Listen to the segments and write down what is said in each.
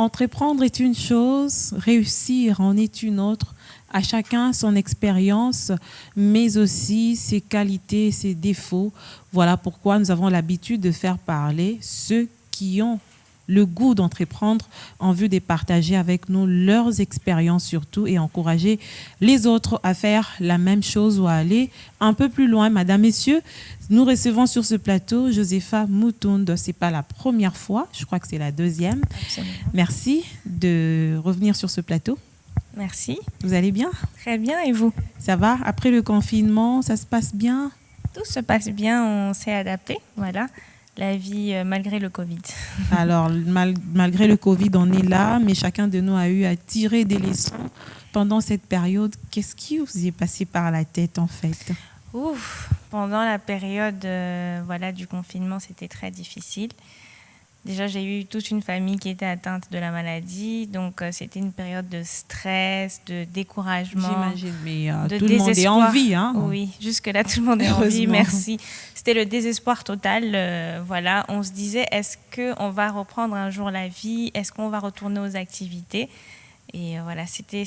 Entreprendre est une chose, réussir en est une autre. À chacun son expérience, mais aussi ses qualités, ses défauts. Voilà pourquoi nous avons l'habitude de faire parler ceux qui ont le goût d'entreprendre en vue de partager avec nous leurs expériences surtout et encourager les autres à faire la même chose ou à aller un peu plus loin. Madame, Messieurs, nous recevons sur ce plateau Josepha Mutunde. Ce n'est pas la première fois, je crois que c'est la deuxième. Absolument. Merci de revenir sur ce plateau. Merci. Vous allez bien? Très bien, et vous? Ça va? Après le confinement, ça se passe bien? Tout se passe bien, on s'est adapté, voilà. La vie malgré le Covid. Alors, malgré le Covid, on est là, mais chacun de nous a eu à tirer des leçons pendant cette période. Qu'est-ce qui vous est passé par la tête, en fait? Pendant la période du confinement, c'était très difficile. Déjà, j'ai eu toute une famille qui était atteinte de la maladie, donc c'était une période de stress, de découragement. J'imagine, mais de tout le monde est en vie. Hein? Oui, jusque-là, tout le monde est en vie, merci. C'était le désespoir total. On se disait, est-ce qu'on va reprendre un jour la vie? Est-ce qu'on va retourner aux activités? Et voilà, c'était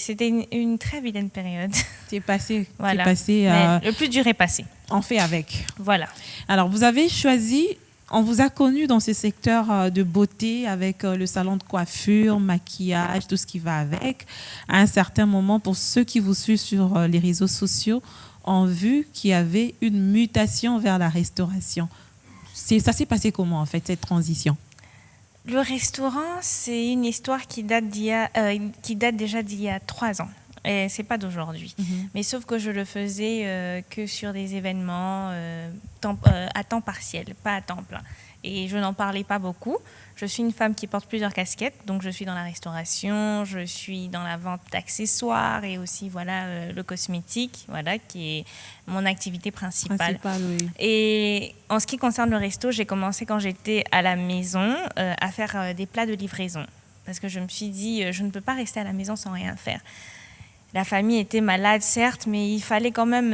une très vilaine période. C'est passé. Voilà. C'est passé. Mais le plus dur est passé. On fait avec. Voilà. Alors, vous avez choisi... On vous a connu dans ce secteur de beauté avec le salon de coiffure, maquillage, tout ce qui va avec. À un certain moment, pour ceux qui vous suivent sur les réseaux sociaux, ont vu qu'il y avait une mutation vers la restauration. Ça s'est passé comment, en fait, cette transition? Le restaurant, c'est une histoire qui date déjà d'il y a 3 ans. Et c'est pas d'aujourd'hui. Mais sauf que je le faisais que sur des événements à temps partiel, pas à temps plein. Et je n'en parlais pas beaucoup. Je suis une femme qui porte plusieurs casquettes. Donc, je suis dans la restauration, je suis dans la vente d'accessoires et aussi, le cosmétique, qui est mon activité principale. Oui. Et en ce qui concerne le resto, j'ai commencé quand j'étais à la maison à faire des plats de livraison. Parce que je me suis dit, je ne peux pas rester à la maison sans rien faire. La famille était malade, certes, mais il fallait quand même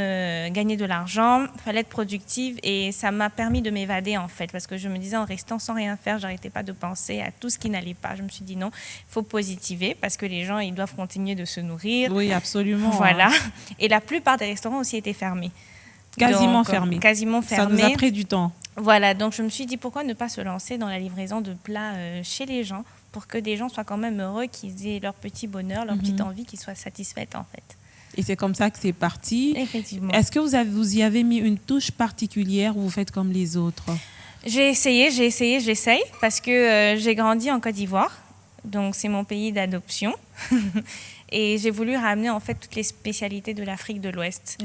gagner de l'argent, il fallait être productive et ça m'a permis de m'évader en fait parce que je me disais en restant sans rien faire, j'arrêtais pas de penser à tout ce qui n'allait pas. Je me suis dit non, il faut positiver parce que les gens, ils doivent continuer de se nourrir. Oui, absolument. Voilà. Et la plupart des restaurants aussi étaient fermés. Quasiment fermés. Quasiment fermés. Ça nous a pris du temps. Voilà, donc je me suis dit pourquoi ne pas se lancer dans la livraison de plats chez les gens pour que des gens soient quand même heureux, qu'ils aient leur petit bonheur, leur petite envie, qu'ils soient satisfaits en fait. Et c'est comme ça que c'est parti. Effectivement. Est-ce que vous y avez mis une touche particulière ou vous faites comme les autres? J'essaye parce que j'ai grandi en Côte d'Ivoire, donc c'est mon pays d'adoption. Et j'ai voulu ramener en fait toutes les spécialités de l'Afrique de l'Ouest,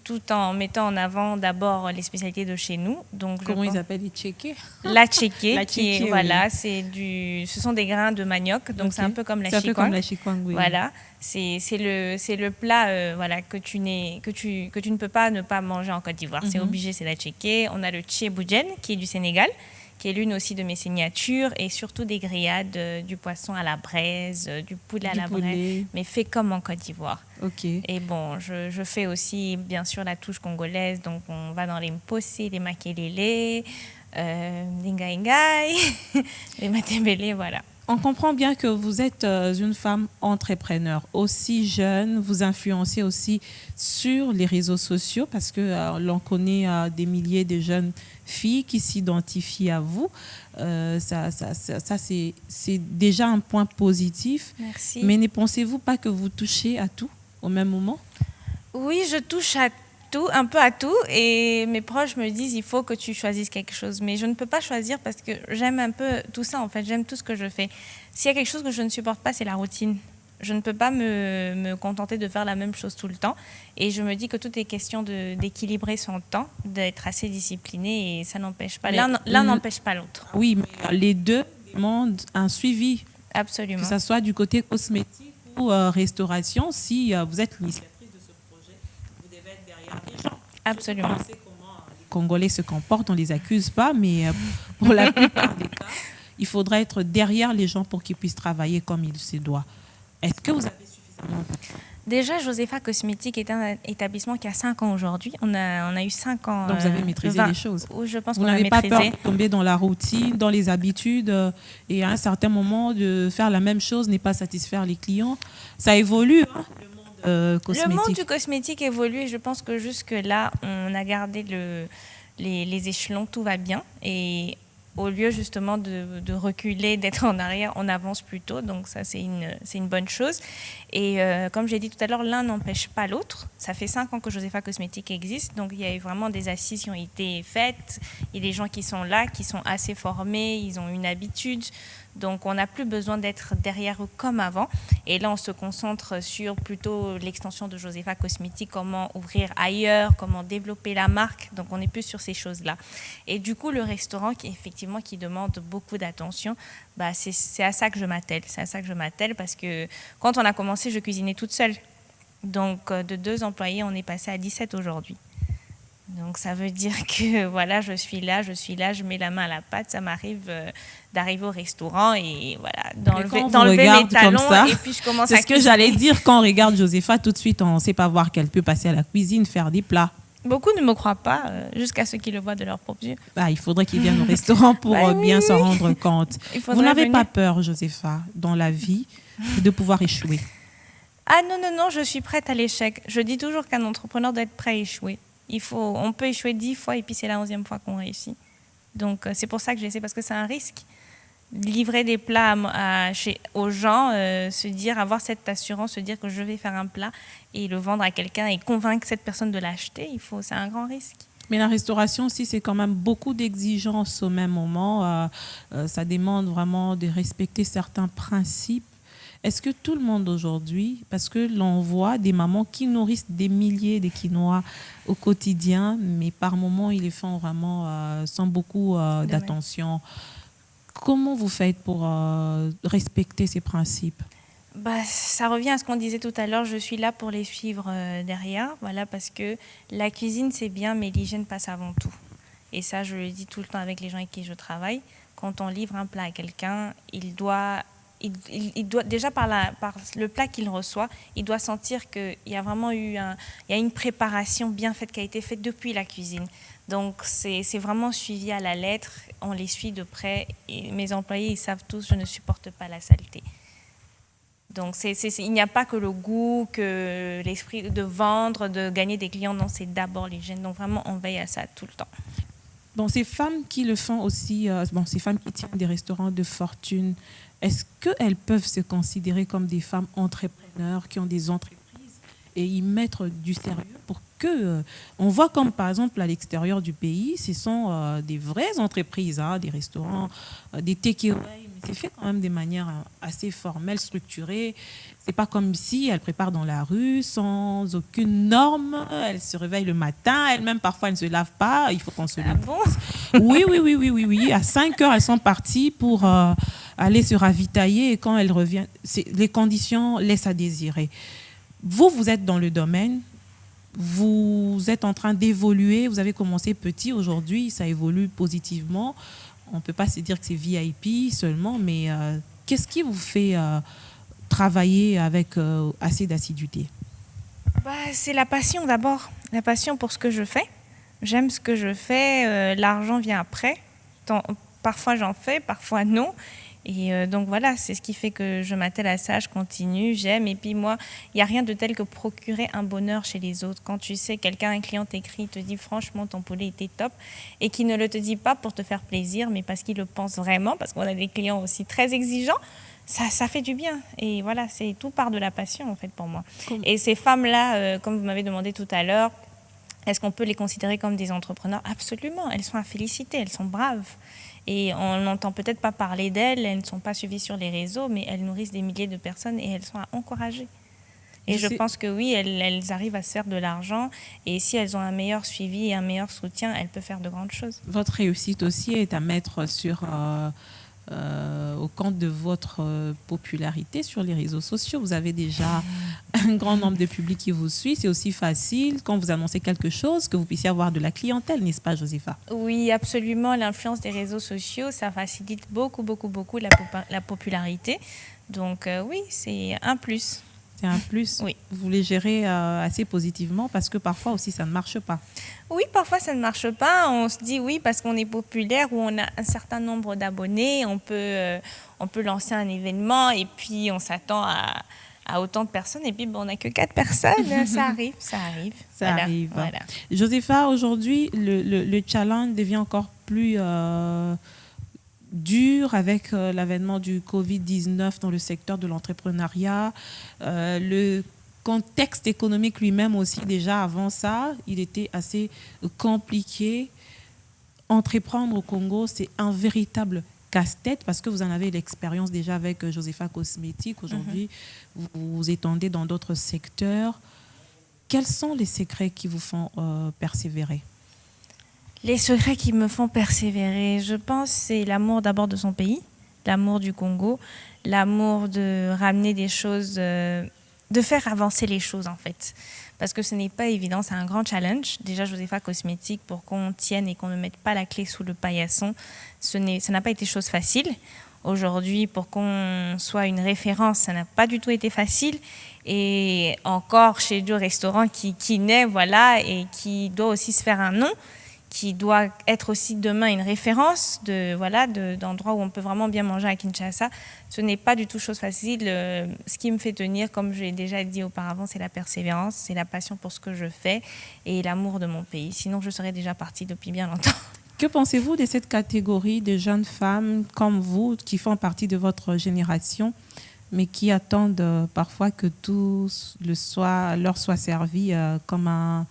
tout en mettant en avant d'abord les spécialités de chez nous. Donc, comment ils appellent les tchékés? La tchéké, oui. ce sont des grains de manioc, donc c'est un peu comme la chikwang. C'est un peu comme la chikwang, oui. Voilà, c'est le plat que tu ne peux pas ne pas manger en Côte d'Ivoire. C'est obligé, c'est la tchéké. On a le tchéboujen qui est du Sénégal, qui est l'une aussi de mes signatures, et surtout des grillades, du poisson à la braise, du poulet à la braise, mais fait comme en Côte d'Ivoire. Et bon, je fais aussi, bien sûr, la touche congolaise, donc on va dans les mpossé, les makelele, les ngaïngaï, les matembele, voilà. On comprend bien que vous êtes une femme entrepreneur, aussi jeune, vous influencez aussi sur les réseaux sociaux parce que l'on connaît des milliers de jeunes filles qui s'identifient à vous. Ça c'est déjà un point positif. Merci. Mais ne pensez-vous pas que vous touchez à tout au même moment? Oui, je touche à tout, un peu à tout, et mes proches me disent il faut que tu choisisses quelque chose, mais je ne peux pas choisir parce que j'aime un peu tout ça en fait, j'aime tout ce que je fais. S'il y a quelque chose que je ne supporte pas, c'est la routine. Je ne peux pas me contenter de faire la même chose tout le temps, et je me dis que tout est question d'équilibrer son temps, d'être assez discipliné, et ça n'empêche pas, l'un n'empêche pas l'autre. Oui, mais les deux demandent un suivi. Absolument. Que ce soit du côté cosmétique ou restauration, si vous êtes l'initiatrice de ce projet, vous devez être derrière les gens. Absolument. Je sais comment les Congolais se comportent, on ne les accuse pas, mais pour la plupart des cas, il faudrait être derrière les gens pour qu'ils puissent travailler comme il se doit. Est-ce que vous avez suffisamment récemment? Déjà, Josepha Cosmétique est un établissement qui a 5 ans aujourd'hui. On a eu 5 ans. Donc, vous avez maîtrisé les choses. Oui, je pense vous qu'on a n'avez pas maîtrisé. peur de tomber dans la routine, dans les habitudes, et à un certain moment, de faire la même chose n'est pas satisfaire les clients. Ça évolue, hein, le monde cosmétique. Le monde du cosmétique évolue et je pense que jusque-là, on a gardé les échelons, tout va bien. Et au lieu justement de reculer, d'être en arrière, on avance plutôt. Donc ça, c'est une bonne chose. Et comme j'ai dit tout à l'heure, l'un n'empêche pas l'autre. Ça fait 5 ans que Josepha Cosmétique existe. Donc il y a eu vraiment des assises qui ont été faites. Il y a des gens qui sont là, qui sont assez formés, ils ont une habitude. Donc on n'a plus besoin d'être derrière eux comme avant. Et là, on se concentre sur plutôt l'extension de Josepha Cosmétique, comment ouvrir ailleurs, comment développer la marque. Donc on est plus sur ces choses-là. Et du coup, le restaurant qui demande beaucoup d'attention, bah, c'est à ça que je m'attelle. C'est à ça que je m'attelle parce que quand on a commencé, je cuisinais toute seule. Donc de 2 employés, on est passé à 17 aujourd'hui. Donc ça veut dire que voilà, je suis là, je mets la main à la pâte, ça m'arrive d'arriver au restaurant et voilà, d'enlever mes talons ça, et puis je commence c'est à ce que j'allais dire quand on regarde Josepha, tout de suite on ne sait pas voir qu'elle peut passer à la cuisine, faire des plats. Beaucoup ne me croient pas, jusqu'à ceux qui le voient de leurs propres yeux. Bah, il faudrait qu'ils viennent au restaurant pour bien s'en rendre compte. Vous n'avez pas peur, Josepha, dans la vie, de pouvoir échouer? Ah non, je suis prête à l'échec. Je dis toujours qu'un entrepreneur doit être prêt à échouer. On peut échouer 10 fois et puis c'est la 11e fois qu'on réussit. Donc c'est pour ça que j'essaie, parce que c'est un risque. Livrer des plats aux gens, avoir cette assurance, se dire que je vais faire un plat et le vendre à quelqu'un et convaincre cette personne de l'acheter, c'est un grand risque. Mais la restauration aussi, c'est quand même beaucoup d'exigences au même moment. Ça demande vraiment de respecter certains principes. Est-ce que tout le monde aujourd'hui, parce que l'on voit des mamans qui nourrissent des milliers de quinoa au quotidien, mais par moments, ils les font vraiment sans beaucoup d'attention. Comment vous faites pour respecter ces principes? Bah, ça revient à ce qu'on disait tout à l'heure, je suis là pour les suivre derrière, voilà, parce que la cuisine c'est bien, mais l'hygiène passe avant tout. Et ça, je le dis tout le temps avec les gens avec qui je travaille. Quand on livre un plat à quelqu'un, il doit déjà par le plat qu'il reçoit, il doit sentir qu'il y a vraiment il y a une préparation bien faite qui a été faite depuis la cuisine. Donc c'est vraiment suivi à la lettre, on les suit de près et mes employés ils savent tous, je ne supporte pas la saleté. Donc il n'y a pas que le goût, que l'esprit de vendre, de gagner des clients, non, c'est d'abord l'hygiène. Donc vraiment on veille à ça tout le temps. Bon, ces femmes qui le font aussi, ces femmes qui tiennent des restaurants de fortune, est-ce qu'elles peuvent se considérer comme des femmes entrepreneurs qui ont des entreprises et y mettre du sérieux pour que... on voit comme par exemple à l'extérieur du pays, ce sont des vraies entreprises, hein, des restaurants, des take-away, mais c'est fait quand même de manière assez formelle, structurée. C'est pas comme si elles préparent dans la rue sans aucune norme. Elles se réveillent le matin, elles-mêmes parfois elles ne se lavent pas. Il faut qu'on se lave. Bon Oui. À 5 heures, elles sont parties pour aller se ravitailler et quand elles reviennent, les conditions laissent à désirer. Vous êtes dans le domaine, vous êtes en train d'évoluer, vous avez commencé petit, aujourd'hui ça évolue positivement. On ne peut pas se dire que c'est VIP seulement, mais qu'est-ce qui vous fait travailler avec assez d'assiduité? C'est la passion d'abord, la passion pour ce que je fais. J'aime ce que je fais, l'argent vient après. Parfois j'en fais, parfois non. Et donc voilà, c'est ce qui fait que je m'attelle à ça, je continue, j'aime. Et puis moi, il n'y a rien de tel que procurer un bonheur chez les autres. Quand tu sais, un client t'écrit, te dit franchement ton poulet était top, et qui ne le te dit pas pour te faire plaisir, mais parce qu'il le pense vraiment, parce qu'on a des clients aussi très exigeants, ça fait du bien. Et voilà, c'est tout part de la passion en fait pour moi. Cool. Et ces femmes-là, comme vous m'avez demandé tout à l'heure, est-ce qu'on peut les considérer comme des entrepreneurs? Absolument, elles sont à féliciter, elles sont braves. Et on n'entend peut-être pas parler d'elles, elles ne sont pas suivies sur les réseaux, mais elles nourrissent des milliers de personnes et elles sont à encourager. Et je pense que oui, elles arrivent à se faire de l'argent et si elles ont un meilleur suivi et un meilleur soutien, elles peuvent faire de grandes choses. Votre réussite aussi est à mettre au compte de votre popularité sur les réseaux sociaux. Vous avez déjà un grand nombre de publics qui vous suivent. C'est aussi facile, quand vous annoncez quelque chose, que vous puissiez avoir de la clientèle, n'est-ce pas, Josepha? Oui, absolument. L'influence des réseaux sociaux, ça facilite beaucoup la popularité. Donc oui, c'est un plus. C'est un plus. Oui. Vous les gérez assez positivement parce que parfois aussi ça ne marche pas. Oui, parfois ça ne marche pas. On se dit oui parce qu'on est populaire ou on a un certain nombre d'abonnés, on peut lancer un événement et puis on s'attend à autant de personnes et puis on n'a que 4 personnes. Ça arrive. Ça arrive. Voilà. Josépha, aujourd'hui, le challenge devient encore plus dur avec l'avènement du Covid-19 dans le secteur de l'entrepreneuriat. Le contexte économique lui-même aussi, déjà avant ça, il était assez compliqué. Entreprendre au Congo, c'est un véritable casse-tête parce que vous en avez l'expérience déjà avec Josépha Cosmétique. Aujourd'hui, vous vous étendez dans d'autres secteurs. Quels sont les secrets qui vous font persévérer ? Les secrets qui me font persévérer, je pense, c'est l'amour d'abord de son pays, l'amour du Congo, l'amour de ramener des choses, de faire avancer les choses en fait. Parce que ce n'est pas évident, c'est un grand challenge. Déjà, Josépha Cosmétique, pour qu'on tienne et qu'on ne mette pas la clé sous le paillasson, ça n'a pas été chose facile. Aujourd'hui, pour qu'on soit une référence, ça n'a pas du tout été facile. Et encore chez Joe Restaurant qui naît, voilà, et qui doit aussi se faire un nom, qui doit être aussi demain une référence d'endroits où on peut vraiment bien manger à Kinshasa. Ce n'est pas du tout chose facile. Ce qui me fait tenir, comme je l'ai déjà dit auparavant, c'est la persévérance, c'est la passion pour ce que je fais et l'amour de mon pays. Sinon, je serais déjà partie depuis bien longtemps. Que pensez-vous de cette catégorie de jeunes femmes comme vous, qui font partie de votre génération, mais qui attendent parfois que tout leur soit servi comme un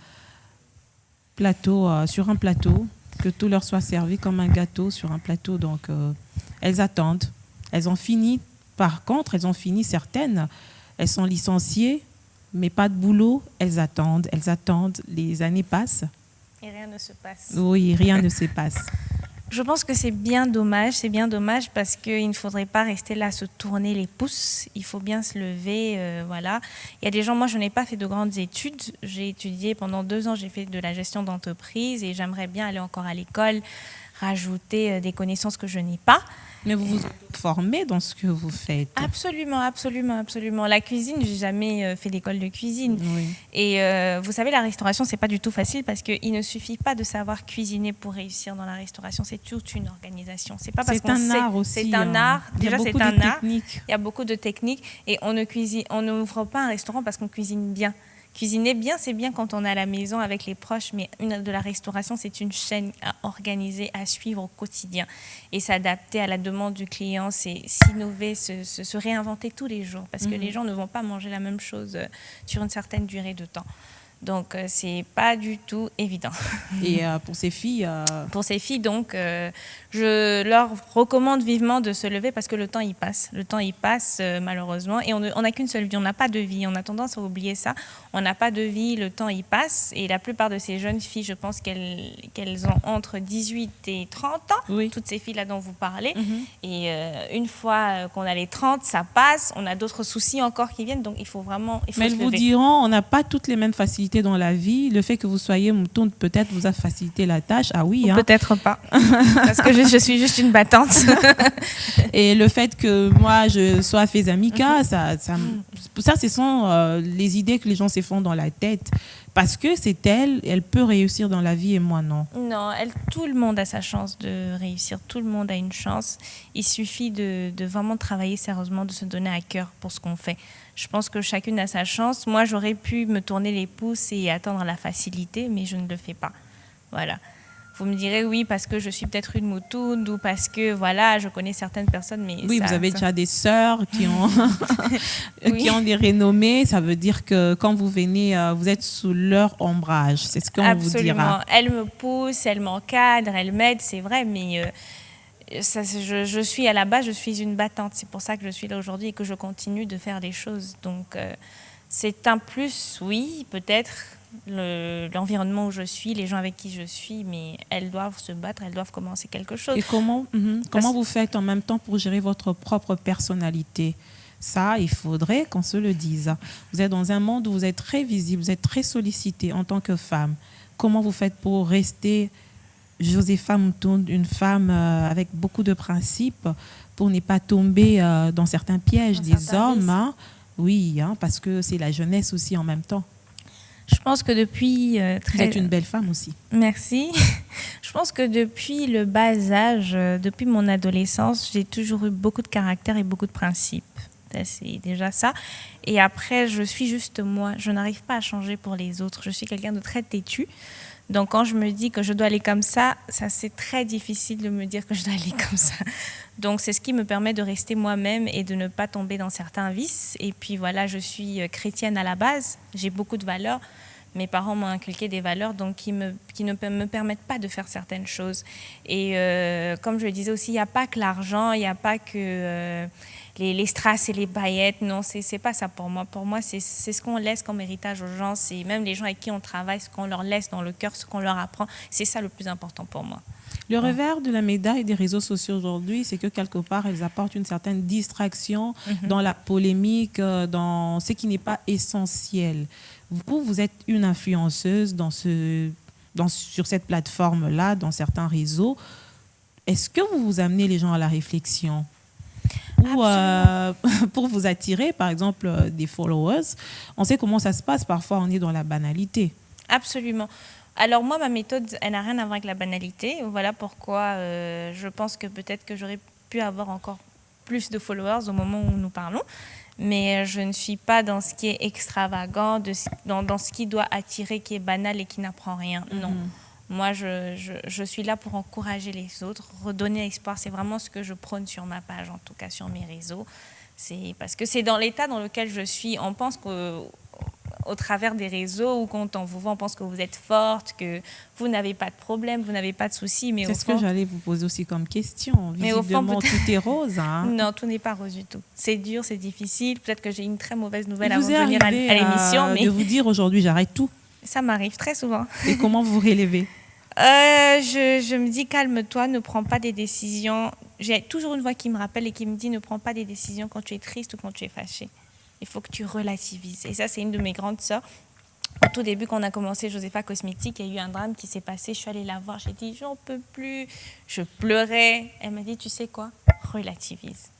plateau, sur un plateau, que tout leur soit servi comme un gâteau sur un plateau. Donc, elles attendent. Elles ont fini, par contre, certaines, elles sont licenciées, mais pas de boulot. Elles attendent, les années passent. Et rien ne se passe. Oui, rien ne se passe. Je pense que c'est bien dommage parce qu'il ne faudrait pas rester là, se tourner les pouces. Il faut bien se lever, voilà. Il y a des gens, moi je n'ai pas fait de grandes études. J'ai étudié pendant 2 ans, j'ai fait de la gestion d'entreprise et j'aimerais bien aller encore à l'école, rajouter des connaissances que je n'ai pas. Mais vous vous formez dans ce que vous faites. Absolument. La cuisine, j'ai jamais fait d'école de cuisine. Oui. Et vous savez, la restauration, c'est pas du tout facile parce qu'il ne suffit pas de savoir cuisiner pour réussir dans la restauration. C'est toute une organisation. C'est pas parce qu'on sait. C'est un art aussi. C'est un art. Déjà, c'est un art. Il y a beaucoup de techniques et on n'ouvre pas un restaurant parce qu'on cuisine bien. Cuisiner bien, c'est bien quand on est à la maison avec les proches, mais de la restauration, c'est une chaîne à organiser, à suivre au quotidien et s'adapter à la demande du client, c'est s'innover, se réinventer tous les jours parce que les gens ne vont pas manger la même chose sur une certaine durée de temps. Donc, c'est pas du tout évident. Et pour ces filles donc, je leur recommande vivement de se lever parce que le temps, il passe. Le temps, il passe, malheureusement. Et on n'a qu'une seule vie. On n'a pas de vie. On a tendance à oublier ça. On n'a pas de vie. Le temps, il passe. Et la plupart de ces jeunes filles, je pense qu'elles ont entre 18 et 30 ans. Oui. Toutes ces filles-là dont vous parlez. Et une fois qu'on a les 30, ça passe. On a d'autres soucis encore qui viennent. Donc, il faut vraiment se lever. Mais elles vous diront, on n'a pas toutes les mêmes facilités dans la vie. Le fait que vous soyez mouton peut-être vous a facilité la tâche. Ah oui. Ou peut-être pas. Parce que je suis juste une battante. Et le fait que moi je sois Fezamika, ça ce sont les idées que les gens se font dans la tête. Parce que c'est elle peut réussir dans la vie et moi non. Non, tout le monde a sa chance de réussir. Tout le monde a une chance. Il suffit de vraiment travailler sérieusement, de se donner à cœur pour ce qu'on fait. Je pense que chacune a sa chance. Moi, j'aurais pu me tourner les pouces et attendre la facilité, mais je ne le fais pas. Voilà. Vous me direz oui parce que je suis peut-être une moutoune ou parce que voilà, je connais certaines personnes. Mais oui, vous avez déjà des sœurs qui ont, qui ont des renommées. Ça veut dire que quand vous venez, vous êtes sous leur ombrage. C'est ce qu'on vous dira. Elles me poussent, elles m'encadrent, elles m'aident, c'est vrai, mais je suis à la base, je suis une battante. C'est pour ça que je suis là aujourd'hui et que je continue de faire des choses. Donc, c'est un plus, oui, peut-être. L'environnement où je suis, les gens avec qui je suis, mais elles doivent se battre, elles doivent commencer quelque chose. Et comment vous faites en même temps pour gérer votre propre personnalité ? Ça, il faudrait qu'on se le dise. Vous êtes dans un monde où vous êtes très visible, vous êtes très sollicité en tant que femme. Comment vous faites pour rester Josépha Mouton, une femme avec beaucoup de principes, pour ne pas tomber dans certains pièges des hommes, Oui, hein, parce que c'est la jeunesse aussi en même temps. Je pense que depuis... Vous êtes une belle femme aussi. Merci. Je pense que depuis le bas âge, depuis mon adolescence, j'ai toujours eu beaucoup de caractère et beaucoup de principes. C'est déjà ça. Et après, je suis juste moi. Je n'arrive pas à changer pour les autres. Je suis quelqu'un de très têtu. Donc, quand je me dis que je dois aller comme ça, c'est très difficile de me dire que je dois aller comme ça. Donc, c'est ce qui me permet de rester moi-même et de ne pas tomber dans certains vices. Et puis, voilà, je suis chrétienne à la base. J'ai beaucoup de valeurs. Mes parents m'ont inculqué des valeurs donc qui ne me permettent pas de faire certaines choses. Et comme je le disais aussi, il n'y a pas que l'argent, il n'y a pas que les strass et les paillettes. Non, c'est pas ça pour moi. Pour moi, c'est ce qu'on laisse comme héritage aux gens. C'est même les gens avec qui on travaille, ce qu'on leur laisse dans le cœur, ce qu'on leur apprend. C'est ça le plus important pour moi. Le revers de la médaille des réseaux sociaux aujourd'hui, c'est que quelque part, elles apportent une certaine distraction dans la polémique, dans ce qui n'est pas essentiel. Vous êtes une influenceuse sur cette plateforme-là, dans certains réseaux. Est-ce que vous amenez les gens à la réflexion ? Ou pour vous attirer, par exemple, des followers, on sait comment ça se passe. Parfois, on est dans la banalité. Absolument. Alors moi, ma méthode, elle n'a rien à voir avec la banalité. Voilà pourquoi je pense que peut-être que j'aurais pu avoir encore plus de followers au moment où nous parlons. Mais je ne suis pas dans ce qui est extravagant, dans ce qui doit attirer, qui est banal et qui n'apprend rien. Non. Moi, je suis là pour encourager les autres, redonner espoir. C'est vraiment ce que je prône sur ma page, en tout cas sur mes réseaux. C'est parce que c'est dans l'état dans lequel je suis. On pense qu'au travers des réseaux ou quand on vous voit, on pense que vous êtes forte, que vous n'avez pas de problème, vous n'avez pas de soucis. Mais c'est ce que j'allais vous poser aussi comme question. Mais au fond, tout est rose. Hein. Non, tout n'est pas rose du tout. C'est dur, c'est difficile. Peut-être que j'ai une très mauvaise nouvelle avant de venir à l'émission. Mais de vous dire aujourd'hui, j'arrête tout. Ça m'arrive très souvent. Et comment vous relevez ? Je me dis, calme-toi, ne prends pas des décisions. J'ai toujours une voix qui me rappelle et qui me dit, ne prends pas des décisions quand tu es triste ou quand tu es fâché. Il faut que tu relativises. Et ça, c'est une de mes grandes sœurs. Au tout début, quand on a commencé Josepha Cosmétique, il y a eu un drame qui s'est passé. Je suis allée la voir, j'ai dit, j'en peux plus. Je pleurais. Elle m'a dit, tu sais quoi ? Relativise.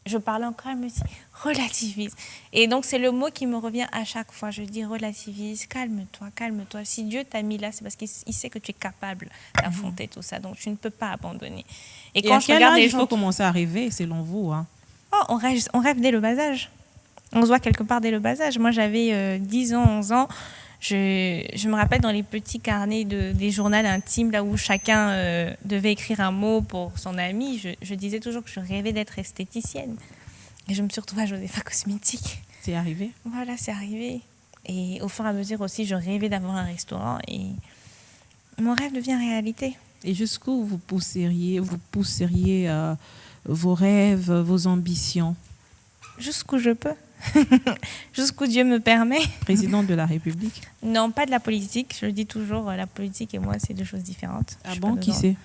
Je parlais encore, elle me dit, relativise. Et donc, c'est le mot qui me revient à chaque fois. Je dis, relativise, calme-toi, calme-toi. Si Dieu t'a mis là, c'est parce qu'il sait que tu es capable d'affronter tout ça. Donc, tu ne peux pas abandonner. Et quand je regarde les gens, il faut commencer à rêver, selon vous, hein? Oh, on rêve dès le bas âge. On se voit quelque part dès le bas âge. Moi, j'avais 10 ans, 11 ans. Je me rappelle dans les petits carnets des journaux intimes, là où chacun devait écrire un mot pour son ami, je disais toujours que je rêvais d'être esthéticienne. Et je me suis retrouvée à Josepha Cosmétique. C'est arrivé ? Voilà, c'est arrivé. Et au fur et à mesure aussi, je rêvais d'avoir un restaurant. Et mon rêve devient réalité. Et jusqu'où vous pousseriez vos rêves, vos ambitions ? Jusqu'où je peux. Jusqu'où Dieu me permet. Président de la République ? Non, pas de la politique. Je le dis toujours, la politique et moi, c'est deux choses différentes. Ah bon, qui c'est ?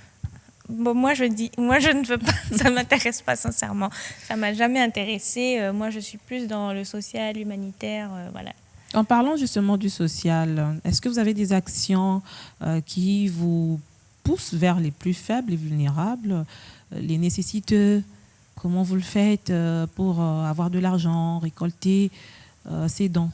Bon, moi, je ne veux pas. Ça ne m'intéresse pas, sincèrement. Ça ne m'a jamais intéressée. Moi, je suis plus dans le social, l'humanitaire, voilà. En parlant justement du social, est-ce que vous avez des actions qui vous poussent vers les plus faibles, les vulnérables, les nécessiteux ? Comment vous le faites pour avoir de l'argent, récolter ces dons ?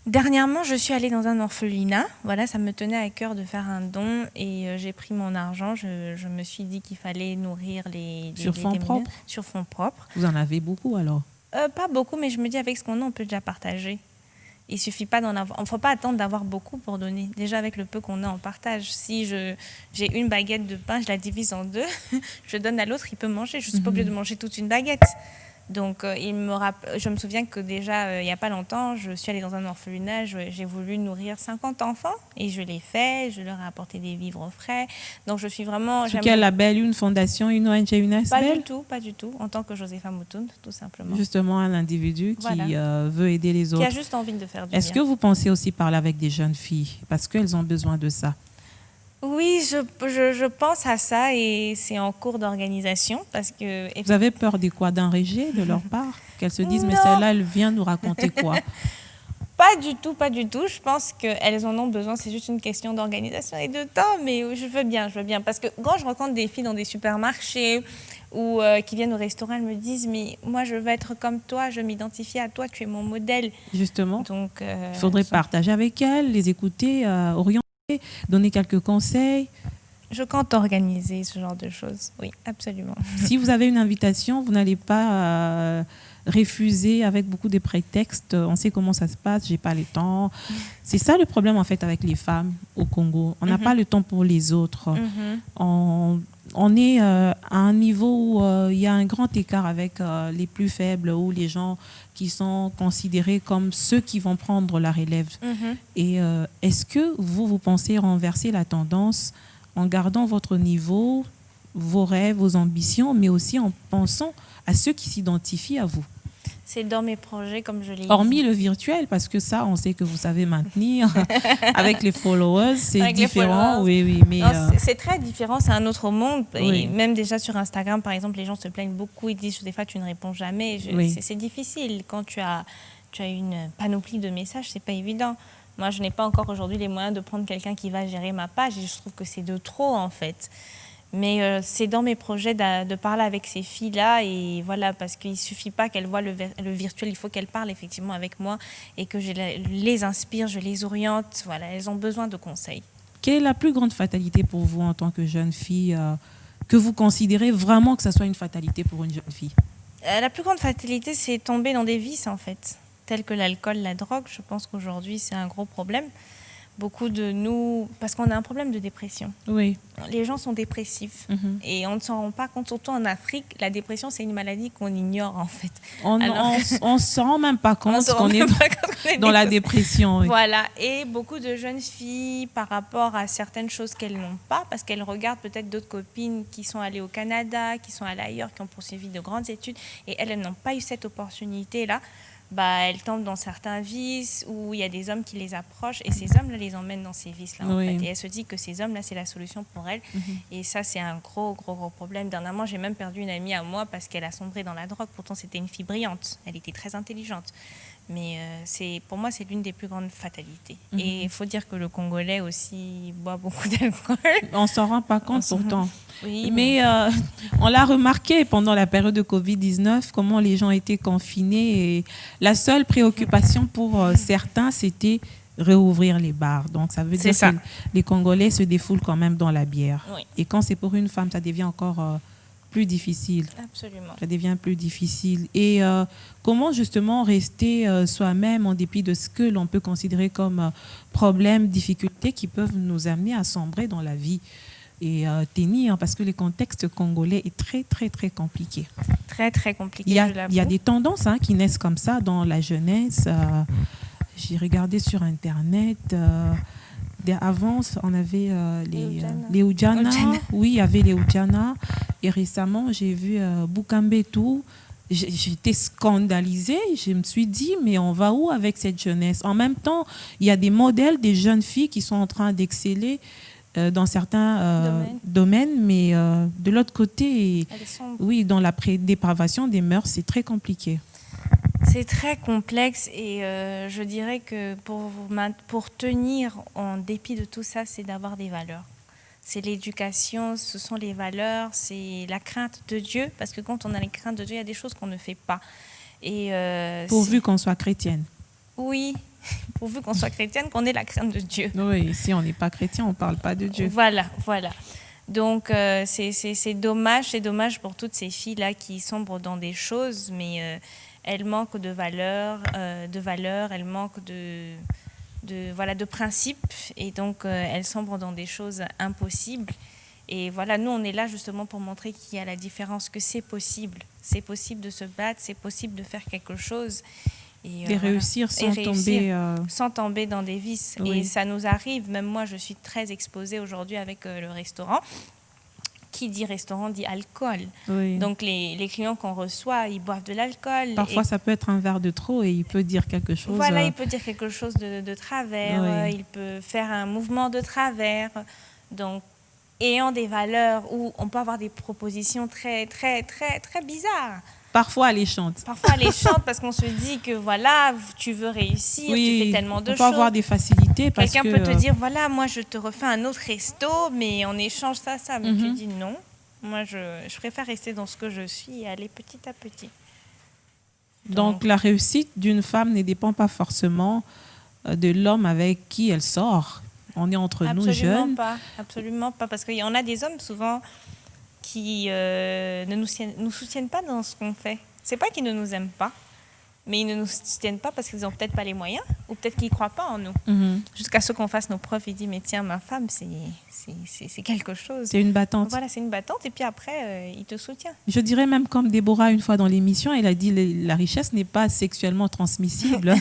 Dernièrement, je suis allée dans un orphelinat. Voilà, ça me tenait à cœur de faire un don et j'ai pris mon argent. Je me suis dit qu'il fallait nourrir les sur fonds propres. Sur fonds propres. Vous en avez beaucoup alors ? Pas beaucoup, mais je me dis avec ce qu'on a, on peut déjà partager. Il suffit pas d'en avoir. On ne faut pas attendre d'avoir beaucoup pour donner. Déjà avec le peu qu'on a, on partage. Si j'ai une baguette de pain, je la divise en deux, je donne à l'autre, il peut manger. Je ne suis pas obligée de manger toute une baguette. Donc, je me souviens que déjà, il n'y a pas longtemps, je suis allée dans un orphelinat, j'ai voulu nourrir 50 enfants et je l'ai fait, je leur ai apporté des vivres frais. Donc, je suis vraiment... Sous quel label ? Une fondation, une ONG, une ASBL ? Pas du tout. En tant que Josepha Moutoun, tout simplement. Justement, un individu qui veut aider les autres. Qui a juste envie de faire du bien. Est-ce que vous pensez aussi parler avec des jeunes filles ? Parce qu'elles ont besoin de ça. Oui, je pense à ça et c'est en cours d'organisation parce que... Vous avez peur de quoi ? D'un rejet de leur part ? Qu'elles se disent, mais celle-là, elle vient nous raconter quoi ? Pas du tout, pas du tout. Je pense qu'elles en ont besoin, c'est juste une question d'organisation et de temps, mais je veux bien. Parce que quand je rencontre des filles dans des supermarchés ou qui viennent au restaurant, elles me disent mais moi je veux être comme toi, je m'identifie à toi, tu es mon modèle. Justement, donc il faudrait partager avec elles, les écouter, orienter, donner quelques conseils. Je compte organiser ce genre de choses, oui, absolument. Si vous avez une invitation, vous n'allez pas refuser avec beaucoup de prétextes. On sait comment ça se passe, j'ai pas le temps. C'est ça le problème en fait avec les femmes au Congo. On n'a pas le temps pour les autres. On est à un niveau où il y a un grand écart avec les plus faibles ou les gens qui sont considérés comme ceux qui vont prendre la relève. Et est-ce que vous pensez renverser la tendance en gardant votre niveau, vos rêves, vos ambitions, mais aussi en pensant à ceux qui s'identifient à vous? C'est dans mes projets, comme je l'ai dit. Hormis le virtuel, parce que ça, on sait que vous savez maintenir. Avec les followers, c'est Avec différent. Oui, mais c'est très différent, c'est un autre monde. Oui. Et même déjà sur Instagram, par exemple, les gens se plaignent beaucoup. Ils disent des fois, tu ne réponds jamais. C'est difficile. Quand tu as une panoplie de messages, c'est pas évident. Moi, je n'ai pas encore aujourd'hui les moyens de prendre quelqu'un qui va gérer ma page. Et je trouve que c'est de trop, en fait. Mais c'est dans mes projets de parler avec ces filles-là. Et voilà, parce qu'il ne suffit pas qu'elles voient le virtuel. Il faut qu'elles parlent effectivement avec moi et que je les inspire, je les oriente. Voilà, elles ont besoin de conseils. Quelle est la plus grande fatalité pour vous en tant que jeune fille, que vous considérez vraiment que ça soit une fatalité pour une jeune fille? La plus grande fatalité, c'est tomber dans des vices, en fait, tels que l'alcool, la drogue. Je pense qu'aujourd'hui, c'est un gros problème. Beaucoup de nous, parce qu'on a un problème de dépression. Oui. Les gens sont dépressifs et on ne s'en rend pas compte, surtout en Afrique. La dépression, c'est une maladie qu'on ignore, en fait. On ne s'en rend même pas compte qu'on est dans la dépression. Oui. Voilà, et beaucoup de jeunes filles, par rapport à certaines choses qu'elles n'ont pas, parce qu'elles regardent peut-être d'autres copines qui sont allées au Canada, qui sont allées ailleurs, qui ont poursuivi de grandes études, et elles n'ont pas eu cette opportunité-là. Elles tombent dans certains vices où il y a des hommes qui les approchent et ces hommes-là les emmènent dans ces vices-là. En fait. Et elle se dit que ces hommes-là, c'est la solution pour elle. Et ça, c'est un gros problème. Dernièrement, j'ai même perdu une amie à moi parce qu'elle a sombré dans la drogue. Pourtant, c'était une fille brillante. Elle était très intelligente. Mais pour moi, c'est l'une des plus grandes fatalités. Et il faut dire que le Congolais aussi boit beaucoup d'alcool. On ne s'en rend pas compte pourtant. Oui, mais on l'a remarqué pendant la période de Covid-19, comment les gens étaient confinés. Et la seule préoccupation pour certains, c'était réouvrir les bars. Donc, ça veut dire que les Congolais se défoulent quand même dans la bière. Oui. Et quand c'est pour une femme, ça devient encore plus difficile. Absolument. Ça devient plus difficile. Et comment justement rester soi-même en dépit de ce que l'on peut considérer comme problèmes, difficultés qui peuvent nous amener à sombrer dans la vie et tenir, parce que le contexte congolais est très, très, très compliqué. Très, très compliqué. Il y a des tendances qui naissent comme ça dans la jeunesse. J'ai regardé sur Internet. Avant, on avait les Oudjana. Oui, il y avait les Oudjana. Et récemment, j'ai vu Bukambetu. J'étais scandalisée. Je me suis dit, mais on va où avec cette jeunesse? En même temps, il y a des modèles, des jeunes filles qui sont en train d'exceller dans certains domaines. Mais de l'autre côté, oui, dans la dépravation des mœurs, c'est très compliqué. C'est très complexe et je dirais que pour tenir en dépit de tout ça, c'est d'avoir des valeurs. C'est l'éducation, ce sont les valeurs, c'est la crainte de Dieu, parce que quand on a la crainte de Dieu, il y a des choses qu'on ne fait pas. Et pourvu qu'on soit chrétienne. Oui, pourvu qu'on soit chrétienne, qu'on ait la crainte de Dieu. Oui, si on n'est pas chrétien, on ne parle pas de Dieu. Voilà. Donc, c'est dommage pour toutes ces filles-là qui sombrent dans des choses, mais elles manquent de valeurs, elles manquent de principes, et donc elles sombrent dans des choses impossibles. Et voilà, nous, on est là justement pour montrer qu'il y a la différence, que c'est possible. C'est possible de se battre, c'est possible de faire quelque chose. Et réussir sans tomber dans des vices. Oui. Et ça nous arrive, même moi, je suis très exposée aujourd'hui avec le restaurant. Qui dit restaurant dit alcool. Oui. Donc les clients qu'on reçoit, ils boivent de l'alcool. Parfois, ça peut être un verre de trop et il peut dire quelque chose. Voilà, il peut dire quelque chose de travers. Il peut faire un mouvement de travers. Donc, ayant des valeurs où on peut avoir des propositions très, très, très, très bizarres. Parfois alléchantes. Parce qu'on se dit que voilà, tu veux réussir, tu fais tellement de choses. On peut avoir des facilités. Quelqu'un peut te dire, voilà, moi je te refais un autre resto, mais en échange ça. Mais tu dis non. Moi, je préfère rester dans ce que je suis et aller petit à petit. Donc, la réussite d'une femme ne dépend pas forcément de l'homme avec qui elle sort. On est entre nous jeunes. Absolument pas, parce qu'il y en a des hommes souvent qui ne nous soutiennent pas dans ce qu'on fait. C'est pas qu'ils ne nous aiment pas, mais ils ne nous soutiennent pas parce qu'ils n'ont peut-être pas les moyens ou peut-être qu'ils ne croient pas en nous. Jusqu'à ce qu'on fasse nos preuves et disent mais tiens, ma femme, c'est quelque chose. C'est une battante. Voilà, c'est une battante et puis après, il te soutient. Je dirais même comme Déborah une fois dans l'émission, elle a dit la richesse n'est pas sexuellement transmissible.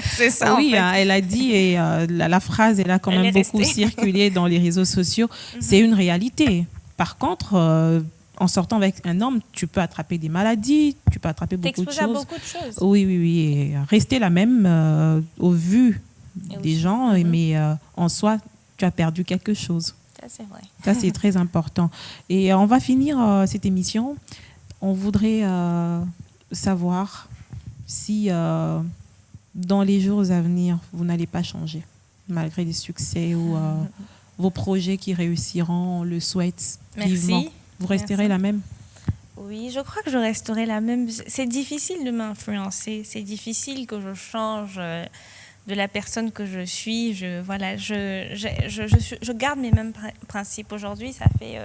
C'est ça. Oui, en fait. hein, elle a dit et la phrase, elle a quand même beaucoup circulé dans les réseaux sociaux. C'est une réalité. Par contre, en sortant avec un homme, tu peux attraper des maladies, tu peux attraper beaucoup de choses. À beaucoup de choses. Oui. Et rester la même au vu des gens, mais en soi, tu as perdu quelque chose. Ça, c'est vrai. Ça, c'est très important. Et on va finir cette émission. On voudrait savoir si dans les jours à venir, vous n'allez pas changer, malgré les succès ou vos projets qui réussiront, on le souhaite vivement. Vous resterez la même? Oui, je crois que je resterai la même. C'est difficile de m'influencer. C'est difficile que je change de la personne que je suis. Je garde mes mêmes principes. Aujourd'hui, ça fait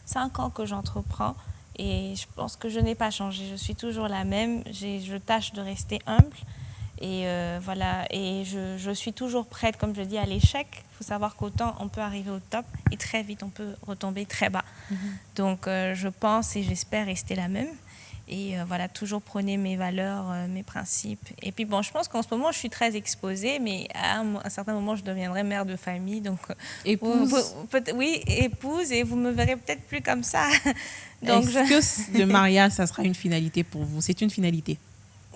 5 ans que j'entreprends et je pense que je n'ai pas changé. Je suis toujours la même. Je tâche de rester humble. Et et je suis toujours prête, comme je dis, à l'échec. Il faut savoir qu'autant on peut arriver au top et très vite on peut retomber très bas. Donc je pense et j'espère rester la même. Et toujours prôner mes valeurs, mes principes. Et puis bon, je pense qu'en ce moment je suis très exposée, mais à un certain moment je deviendrai mère de famille. Donc épouse. Oui, épouse, et vous me verrez peut-être plus comme ça. Donc, est-ce que le mariage, ça sera une finalité pour vous? C'est une finalité?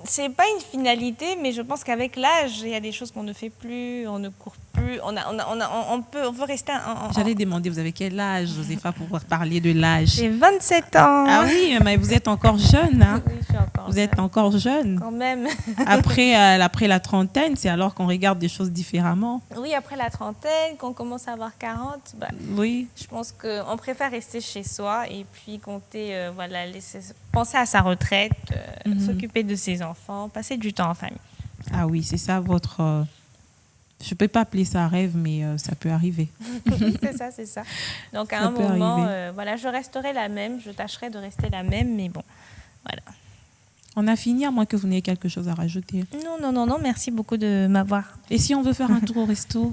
C'est pas une finalité, mais je pense qu'avec l'âge, il y a des choses qu'on ne fait plus, on ne court plus, on peut rester... J'allais demander, vous avez quel âge, Josépha, pour pouvoir parler de l'âge? J'ai 27 ans. Ah oui, mais vous êtes encore jeune. Hein? Oui, je suis encore Vous êtes encore jeune. Quand même. Après la trentaine, c'est alors qu'on regarde des choses différemment. Oui, après la trentaine, qu'on commence à avoir 40, oui. Je pense qu'on préfère rester chez soi et puis compter, penser à sa retraite, s'occuper de ses enfants, passer du temps en famille. Ah oui, c'est ça votre... je ne peux pas appeler ça un rêve, mais ça peut arriver. c'est ça. Donc à un moment, je resterai la même, je tâcherai de rester la même, mais bon, voilà. On a fini, à moins que vous n'ayez quelque chose à rajouter. Non, merci beaucoup de m'avoir. Et si on veut faire un tour au resto?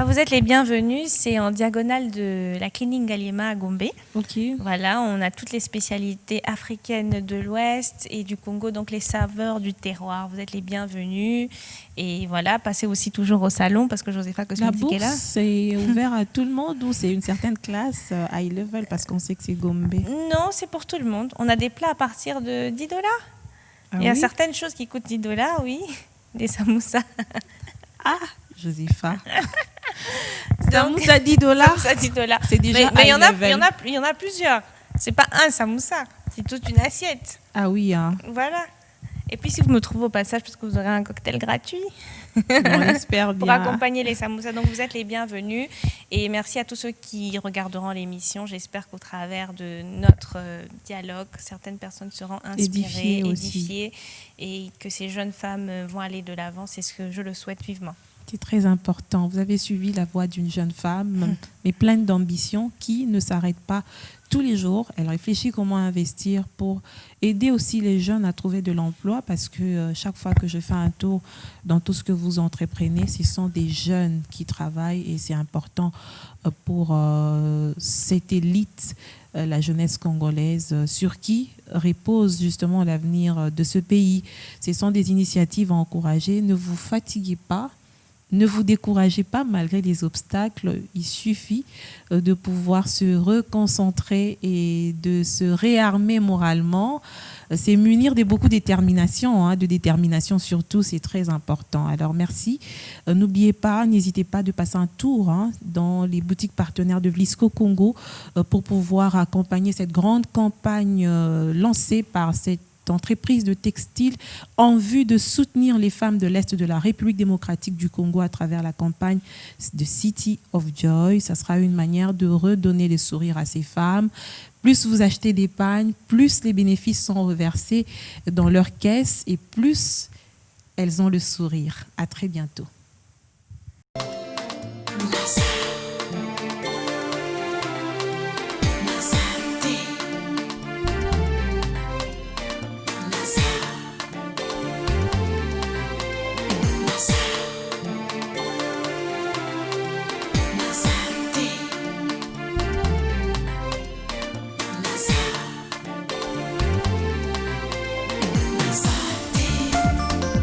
Vous êtes les bienvenus, c'est en diagonale de la clinique Ngaliema à Gombe. Ok. Voilà, on a toutes les spécialités africaines de l'Ouest et du Congo, donc les saveurs du terroir. Vous êtes les bienvenus. Et voilà, passez aussi toujours au salon parce que Josépha Cosmétique est là. La bourse, c'est ouvert à tout le monde ou c'est une certaine classe high level parce qu'on sait que c'est Gombe? Non, c'est pour tout le monde. On a des plats à partir de $10. Il y a certaines choses qui coûtent $10, oui. Des samoussas. Ah, Josépha. Samoussa $10. Samoussa $10. C'est déjà mais il y en a plusieurs. C'est pas un samoussa, c'est toute une assiette. Ah oui, hein. Voilà. Et puis si vous me trouvez au passage, parce que vous aurez un cocktail gratuit. On espère bien. Pour accompagner les samoussas. Donc vous êtes les bienvenus. Et merci à tous ceux qui regarderont l'émission. J'espère qu'au travers de notre dialogue, certaines personnes seront inspirées, édifiées et que ces jeunes femmes vont aller de l'avant. C'est ce que je le souhaite vivement. C'est très important. Vous avez suivi la voie d'une jeune femme, mais pleine d'ambition, qui ne s'arrête pas tous les jours. Elle réfléchit comment investir pour aider aussi les jeunes à trouver de l'emploi, parce que chaque fois que je fais un tour dans tout ce que vous entreprenez, ce sont des jeunes qui travaillent et c'est important pour cette élite, la jeunesse congolaise, sur qui repose justement l'avenir de ce pays. Ce sont des initiatives à encourager. Ne vous fatiguez pas. Ne vous découragez pas malgré les obstacles. Il suffit de pouvoir se reconcentrer et de se réarmer moralement. C'est munir de beaucoup de détermination, de détermination surtout, c'est très important. Alors merci. N'oubliez pas, n'hésitez pas de passer un tour dans les boutiques partenaires de Vlisco Congo pour pouvoir accompagner cette grande campagne lancée par cette entreprise de textile en vue de soutenir les femmes de l'Est de la République démocratique du Congo à travers la campagne de City of Joy. Ça sera une manière de redonner les sourires à ces femmes, Plus vous achetez d'épargne, plus les bénéfices sont reversés dans leur caisse et plus elles ont le sourire. À très bientôt.